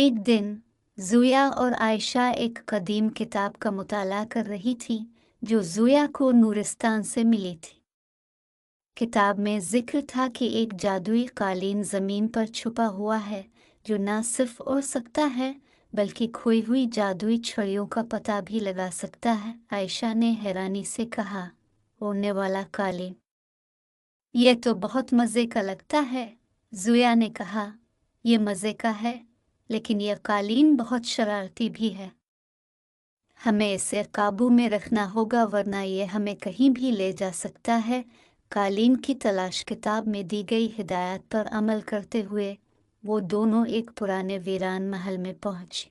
एक दिन ज़ुया और आयशा एक कदीम किताब का मुताला कर रही थी जो ज़ुया को नूरिस्तान से मिली थी। किताब में जिक्र था कि एक जादुई कालीन ज़मीन पर छुपा हुआ है जो न सिर्फ उड़ सकता है बल्कि खोई हुई जादुई छड़ियों का पता भी लगा सकता है। आयशा ने हैरानी से कहा, उड़ने वाला कालीन, यह तो बहुत मज़े का लगता है। ज़ुया ने कहा, यह मज़े का है, लेकिन यह कालीन बहुत शरारती भी है। हमें इसे काबू में रखना होगा वरना यह हमें कहीं भी ले जा सकता है। कालीन की तलाश किताब में दी गई हिदायत पर अमल करते हुए वो दोनों एक पुराने वीरान महल में पहुंचे।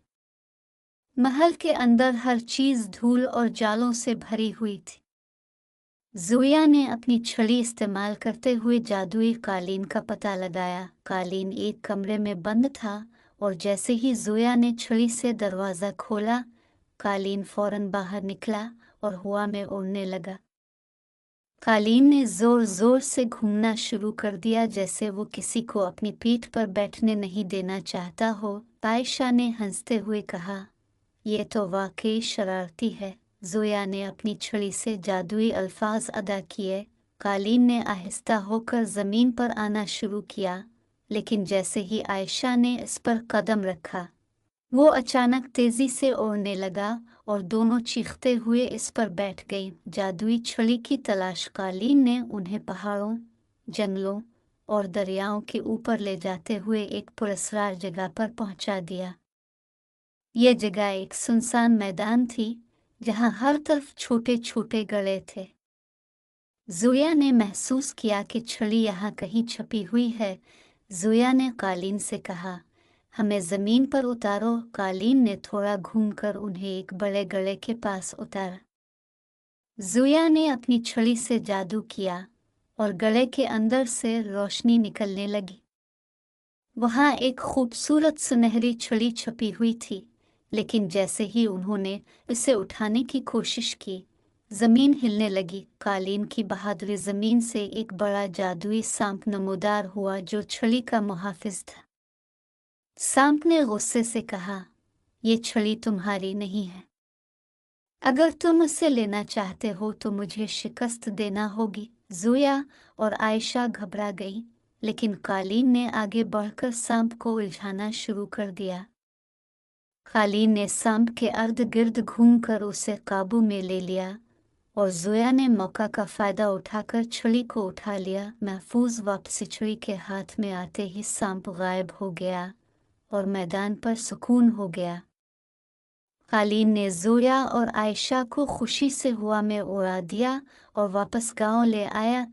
महल के अंदर हर चीज़ धूल और जालों से भरी हुई थी। ज़ुया ने अपनी छड़ी इस्तेमाल करते हुए जादुई कालीन का पता लगाया। कालीन एक कमरे में बंद था और जैसे ही ज़ुया ने छड़ी से दरवाज़ा खोला, कालीन फौरन बाहर निकला और हवा में उड़ने लगा। कालीन ने ज़ोर ज़ोर से घूमना शुरू कर दिया जैसे वो किसी को अपनी पीठ पर बैठने नहीं देना चाहता हो। आयशा ने हंसते हुए कहा, यह तो वाकई शरारती है। ज़ुया ने अपनी छड़ी से जादुई अल्फाज अदा किए। कालीन ने आहिस्ता होकर ज़मीन पर आना शुरू किया, लेकिन जैसे ही आयशा ने इस पर कदम रखा, वो अचानक तेज़ी से उड़ने लगा और दोनों चीखते हुए इस पर बैठ गईं। जादुई छड़ी की तलाश कालीन ने उन्हें पहाड़ों, जंगलों और दरियाओं के ऊपर ले जाते हुए एक पुरस्कार जगह पर पहुंचा दिया। यह जगह एक सुनसान मैदान थी जहां हर तरफ छोटे छोटे गड्ढे थे। ज़ुया ने महसूस किया कि छड़ी यहाँ कहीं छुपी हुई है। ज़ुया ने कालीन से कहा, हमें ज़मीन पर उतारो। कालीन ने थोड़ा घूमकर उन्हें एक बड़े गड्ढे के पास उतारा। ज़ुया ने अपनी छड़ी से जादू किया और गड्ढे के अंदर से रोशनी निकलने लगी। वहाँ एक खूबसूरत सुनहरी छड़ी छुपी हुई थी, लेकिन जैसे ही उन्होंने इसे उठाने की कोशिश की, ज़मीन हिलने लगी। कालीन की बहादुरी ज़मीन से एक बड़ा जादुई सांप नमूदार हुआ जो छड़ी का मुहाफिज था। सांप ने गुस्से से कहा, ये छड़ी तुम्हारी नहीं है। अगर तुम उसे लेना चाहते हो तो मुझे शिकस्त देना होगी। ज़ुया और आयशा घबरा गई, लेकिन कालीन ने आगे बढ़कर सांप को उलझाना शुरू कर दिया। कालीन ने सांप के अर्ध गिर्द घूमकर उसे काबू में ले लिया और ज़ुया ने मौका का फ़ायदा उठाकर छड़ी को उठा लिया। महफूज वापसी छड़ी के हाथ में आते ही सांप गायब हो गया और मैदान पर सुकून हो गया। कालीन ने ज़ुया और आयशा को खुशी से हवा में उड़ा दिया और वापस गांव ले आया।